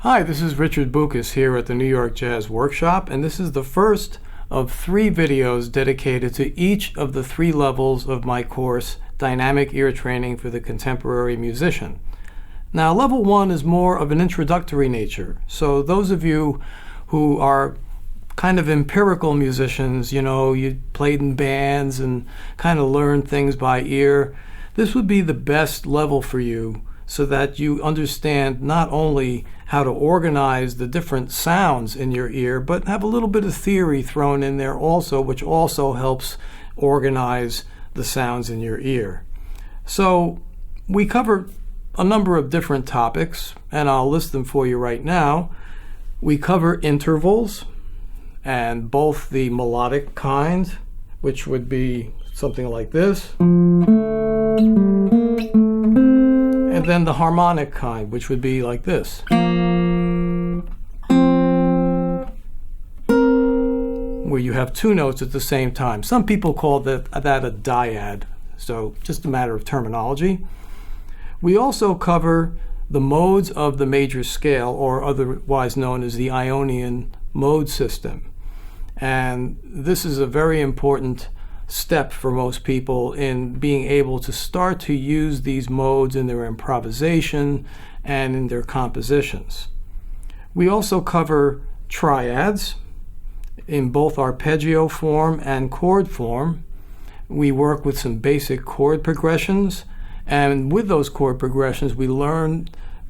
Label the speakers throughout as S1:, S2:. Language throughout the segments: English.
S1: Hi, this is Richard Boukas here at the New York Jazz Workshop, and this is the first of 3 videos dedicated to each of the 3 levels of my course, Dynamic Ear Training for the Contemporary Musician. Now, level 1 is more of an introductory nature, so those of you who are kind of empirical musicians, you played in bands and kind of learned things by ear, this would be the best level for you so that you understand not only how to organize the different sounds in your ear, but have a little bit of theory thrown in there also, which also helps organize the sounds in your ear. So we cover a number of different topics, and I'll list them for you right now. We cover intervals, and both the melodic kind, which would be something like this, and then the harmonic kind, which would be like this. Where you have 2 notes at the same time. Some people call that a dyad, so just a matter of terminology. We also cover the modes of the major scale, or otherwise known as the Ionian mode system. And this is a very important step for most people in being able to start to use these modes in their improvisation and in their compositions. We also cover triads in both arpeggio form and chord form. We work with some basic chord progressions, and with those chord progressions we learn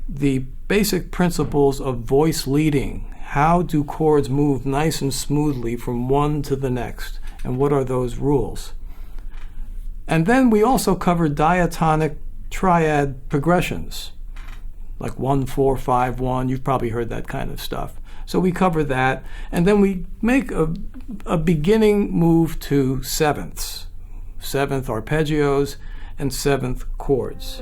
S1: the basic principles of voice leading. How do chords move nice and smoothly from one to the next? And what are those rules? And then we also cover diatonic triad progressions, like 1-4-5-1. You've probably heard that kind of stuff. So we cover that, and then we make a beginning move to sevenths, 7th arpeggios and 7th chords.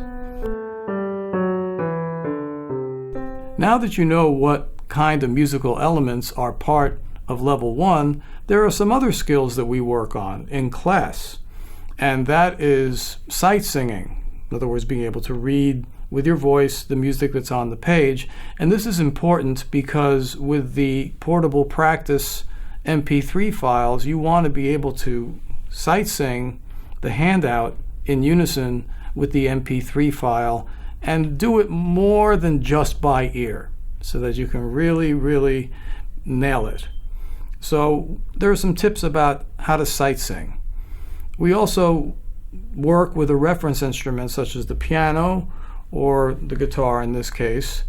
S1: Now that you know what kind of musical elements are part of level 1, there are some other skills that we work on in class, and that is sight singing. In other words, being able to read with your voice the music that's on the page. And this is important because with the portable practice MP3 files, you want to be able to sight sing the handout in unison with the MP3 file and do it more than just by ear, so that you can really nail it. So there are some tips about how to sight sing. We also work with a reference instrument such as the piano or the guitar in this case,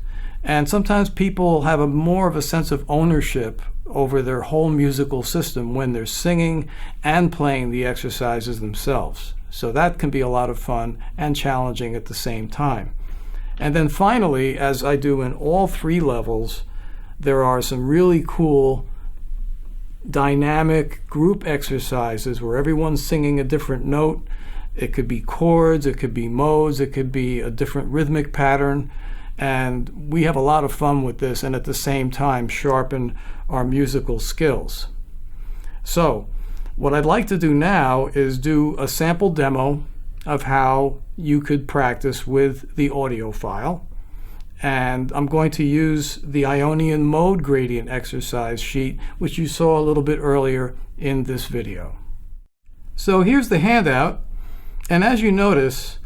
S1: and sometimes people have more of a sense of ownership over their whole musical system when they're singing and playing the exercises themselves. So that can be a lot of fun and challenging at the same time. And then finally, as I do in all 3 levels, there are some really cool dynamic group exercises where everyone's singing a different note. It could be chords, it could be modes, it could be a different rhythmic pattern, and we have a lot of fun with this and at the same time sharpen our musical skills. So what I'd like to do now is do a sample demo of how you could practice with the audio file. And I'm going to use the Ionian mode gradient exercise sheet, which you saw a little bit earlier in this video. So here's the handout, and as you notice,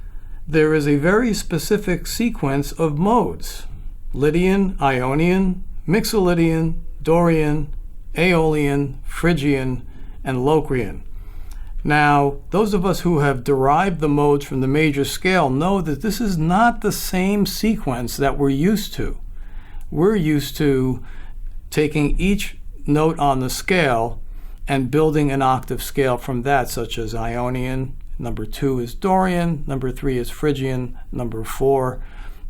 S1: there is a very specific sequence of modes: Lydian, Ionian, Mixolydian, Dorian, Aeolian, Phrygian, and Locrian. Now, those of us who have derived the modes from the major scale know that this is not the same sequence that we're used to. We're used to taking each note on the scale and building an octave scale from that, such as Ionian, number 2 is Dorian, number 3 is Phrygian, number 4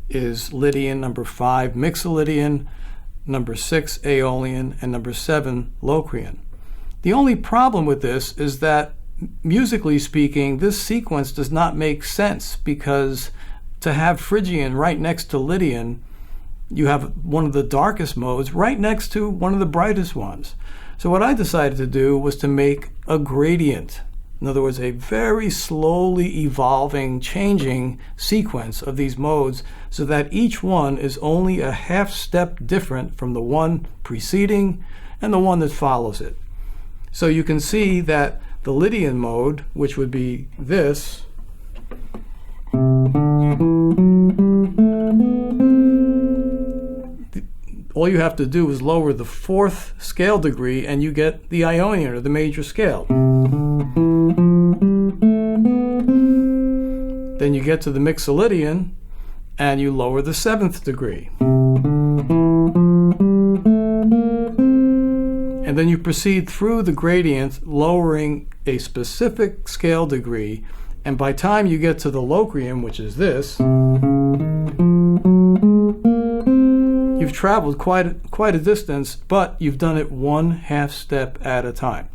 S1: is Lydian, number 5 Mixolydian, number 6 Aeolian, and number 7 Locrian. The only problem with this is that musically speaking, this sequence does not make sense, because to have Phrygian right next to Lydian, you have one of the darkest modes right next to one of the brightest ones. So what I decided to do was to make a gradient In other words, a very slowly evolving, changing sequence of these modes so that each one is only a half step different from the one preceding and the one that follows it. So you can see that the Lydian mode, which would be this, all you have to do is lower the fourth scale degree and you get the Ionian, or the major scale. Then you get to the Mixolydian and you lower the seventh degree. And then you proceed through the gradient, lowering a specific scale degree, and by the time you get to the Locrian, which is this, you've traveled quite a distance, but you've done it one half step at a time.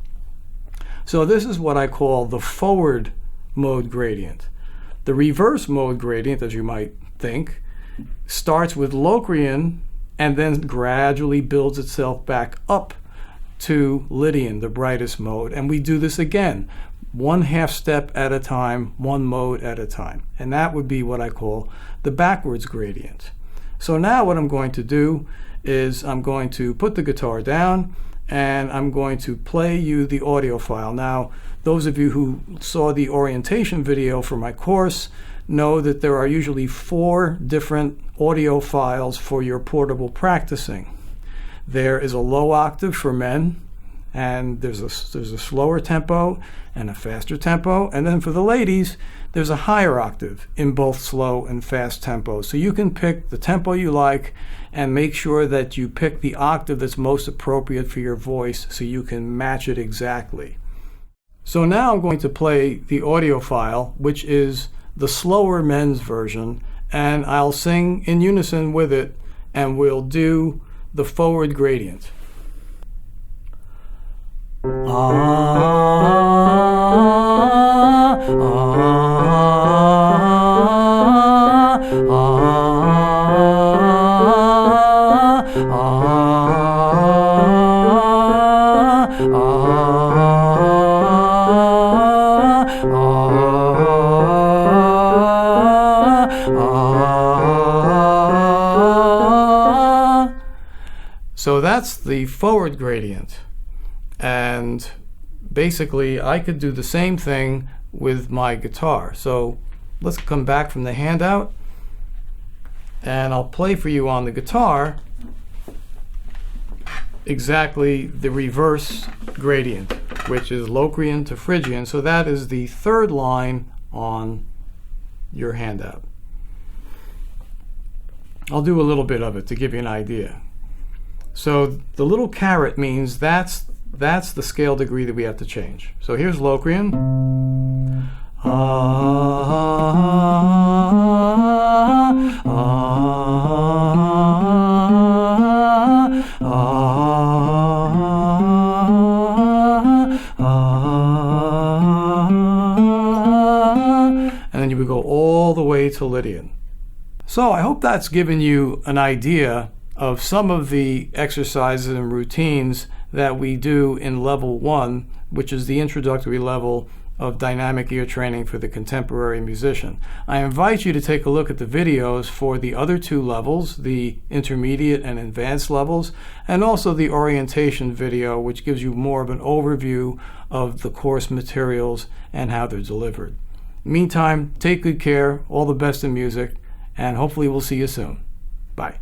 S1: So this is what I call the forward mode gradient. The reverse mode gradient, as you might think, starts with Locrian and then gradually builds itself back up to Lydian, the brightest mode. And we do this again, one half step at a time, one mode at a time. And that would be what I call the backwards gradient. So now what I'm going to do is I'm going to put the guitar down and I'm going to play you the audio file. Now, those of you who saw the orientation video for my course know that there are usually 4 different audio files for your portable practicing. There is a low octave for men, and there's a slower tempo and a faster tempo, and then for the ladies there's a higher octave in both slow and fast tempos. So you can pick the tempo you like and make sure that you pick the octave that's most appropriate for your voice so you can match it exactly. So now I'm going to play the audio file, which is the slower men's version, and I'll sing in unison with it, and we'll do the forward gradient. So that's the forward gradient, and basically I could do the same thing with my guitar. So let's come back from the handout and I'll play for you on the guitar exactly the reverse gradient, which is Locrian to Phrygian. So that is the third line on your handout. I'll do a little bit of it to give you an idea. So the little caret means that's the scale degree that we have to change. So here's Locrian. And then you would go all the way to Lydian. So I hope that's given you an idea of some of the exercises and routines that we do in level 1, which is the introductory level of dynamic ear training for the contemporary musician. I invite you to take a look at the videos for the other 2 levels, the intermediate and advanced levels, and also the orientation video, which gives you more of an overview of the course materials and how they're delivered. Meantime, take good care, all the best in music, and hopefully we'll see you soon. Bye.